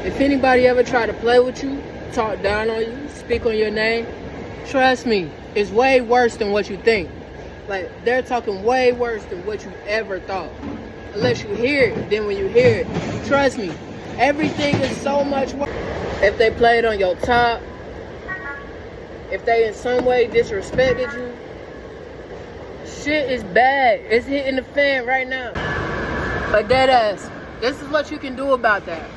If anybody ever try to play with you, talk down on you, speak on your name, trust me, it's way worse than what you think. Like, they're talking way worse than what you ever thought. Unless you hear it, then when you hear it, trust me, everything is so much worse. If they played on your top, if they in some way disrespected you, shit is bad. It's hitting the fan right now. But deadass, this is what you can do about that.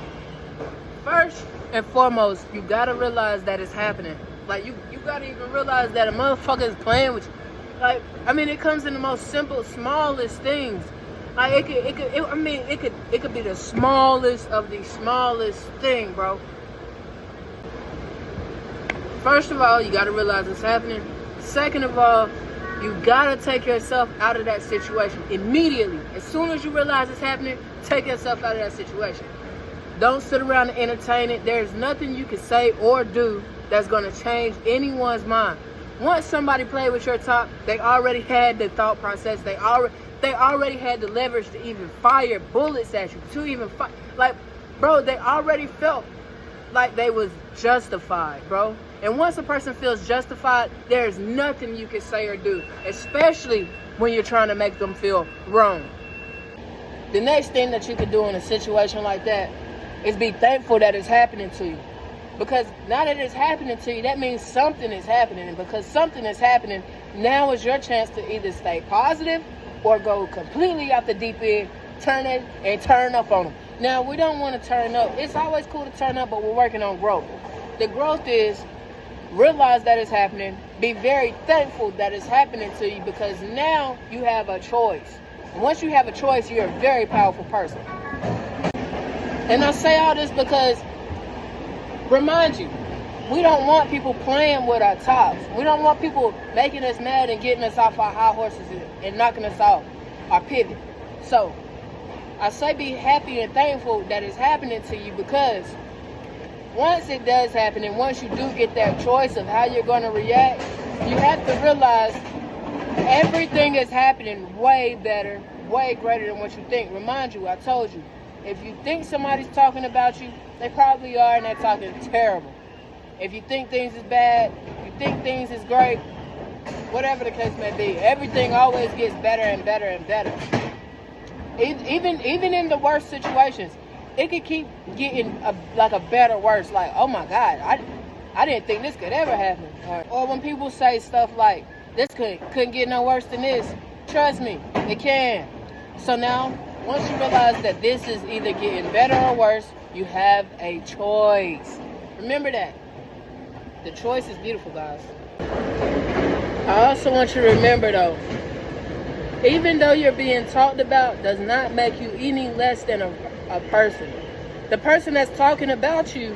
First and foremost, you gotta realize that it's happening. Like, you gotta even realize that a motherfucker is playing with you. Like, I mean, it comes in the most simple, smallest things. Like, it could be the smallest of the smallest thing, bro. First of all, you gotta realize it's happening. Second of all, you gotta take yourself out of that situation immediately. As soon as you realize it's happening, take yourself out of that situation. Don't sit around and entertain it. There's nothing you can say or do that's gonna change anyone's mind. Once somebody played with your top, they already had the thought process. They already had the leverage to even fire bullets at you. To even fight, like, bro, they already felt like they was justified, bro. And once a person feels justified, there's nothing you can say or do, especially when you're trying to make them feel wrong. The next thing that you can do in a situation like that is be thankful that it's happening to you. Because now that it's happening to you, that means something is happening. And because something is happening, now is your chance to either stay positive or go completely out the deep end, turn up on them. Now, we don't want to turn up. It's always cool to turn up, but we're working on growth. The growth is realize that it's happening. Be very thankful that it's happening to you, because now you have a choice. And once you have a choice, you're a very powerful person. And I say all this because, remind you, we don't want people playing with our tops. We don't want people making us mad and getting us off our high horses and knocking us off our pivot. So, I say be happy and thankful that it's happening to you, because once it does happen, and once you do get that choice of how you're going to react, you have to realize everything is happening way better, way greater than what you think. Remind you, I told you, if you think somebody's talking about you, they probably are, and they're talking terrible. If you think things is bad, you think things is great, whatever the case may be, everything always gets better and better and better. Even in the worst situations, it could keep getting a better worse. Like, oh my God, I didn't think this could ever happen. Or when people say stuff like, this couldn't get no worse than this. Trust me, it can. So now, once you realize that this is either getting better or worse, you have a choice. Remember that. The choice is beautiful, guys. I also want you to remember, though, even though you're being talked about, does not make you any less than a person. The person that's talking about you,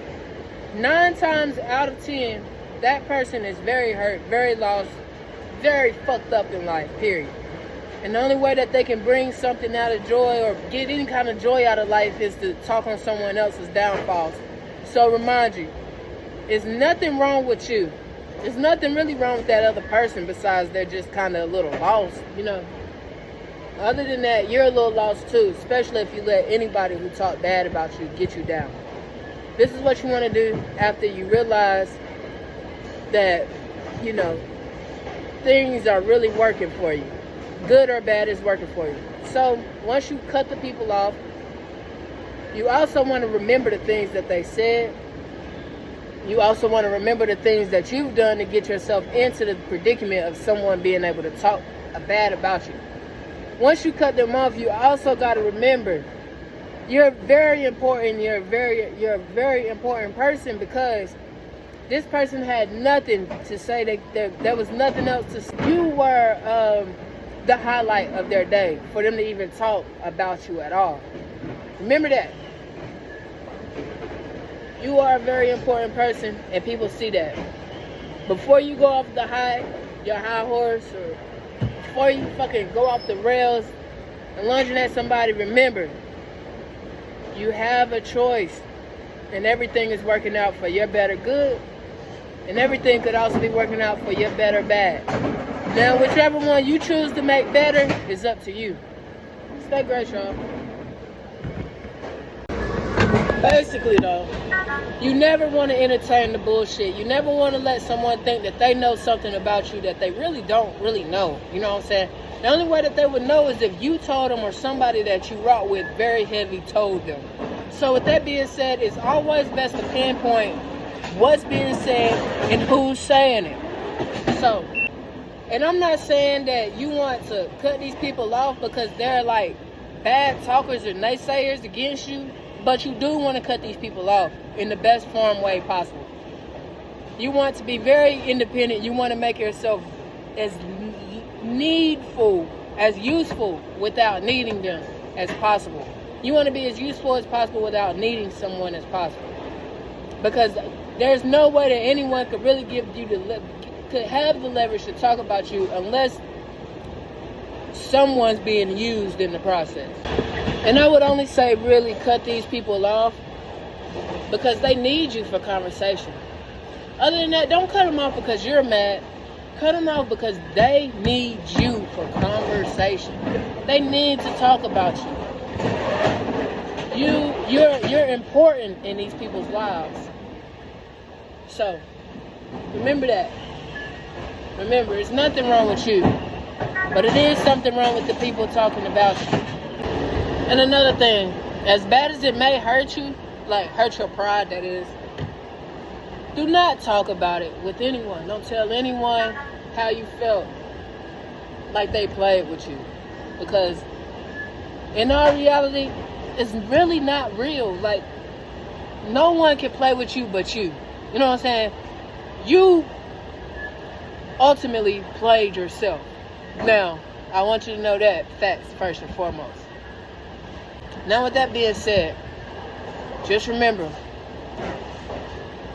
9 times out of 10, that person is very hurt, very lost, very fucked up in life, period. And the only way that they can bring something out of joy or get any kind of joy out of life is to talk on someone else's downfalls. So remind you, there's nothing wrong with you. There's nothing really wrong with that other person besides they're just kind of a little lost, you know. Other than that, you're a little lost too, especially if you let anybody who talk bad about you get you down. This is what you want to do after you realize that, you know, things are really working for you. Good or bad is working for you. So once you cut the people off, you also want to remember the things that they said. You also want to remember the things that you've done to get yourself into the predicament of someone being able to talk bad about you. Once you cut them off, you also got to remember you're very important. You're a very important person, because this person had nothing to say. There was nothing else to say. You were the highlight of their day for them to even talk about you at all. Remember that. You are a very important person, and people see that. Before you go off your high horse, or before you fucking go off the rails and lunging at somebody, remember, you have a choice, and everything is working out for your better good, and everything could also be working out for your better bad. Now, whichever one you choose to make better is up to you. Stay great, y'all. Basically, though, you never want to entertain the bullshit. You never want to let someone think that they know something about you that they really don't really know. You know what I'm saying? The only way that they would know is if you told them or somebody that you rock with very heavy told them. So with that being said, it's always best to pinpoint what's being said and who's saying it. So, and I'm not saying that you want to cut these people off because they're like bad talkers or naysayers against you, but you do want to cut these people off in the best form way possible. You want to be very independent. You want to make yourself as needful, as useful without needing them as possible. You want to be as useful as possible without needing someone as possible. Because there's no way that anyone could really give you could have the leverage to talk about you unless someone's being used in the process. And I would only say really cut these people off because they need you for conversation. Other than that, don't cut them off because you're mad. Cut them off because they need you for conversation. They need to talk about you. You're important in these people's lives. So, remember that. Remember, there's nothing wrong with you. But it is something wrong with the people talking about you. And another thing, as bad as it may hurt you, like hurt your pride that is, do not talk about it with anyone. Don't tell anyone how you felt like they played with you. Because in our reality, it's really not real. Like, no one can play with you but you. You know what I'm saying? You ultimately played yourself. Now, I want you to know that facts first and foremost. Now, with that being said, just remember,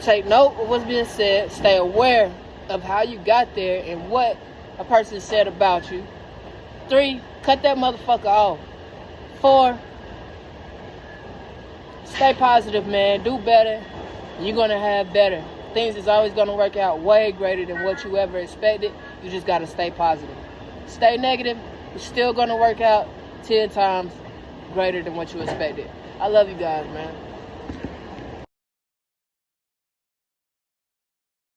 take note of what's being said, stay aware of how you got there and what a person said about you. 3, cut that motherfucker off. 4, stay positive, man. Do better. You're going to have better. Things is always going to work out way greater than what you ever expected. You just got to stay positive. Stay negative. It's still going to work out 10 times greater than what you expected. I love you guys, man.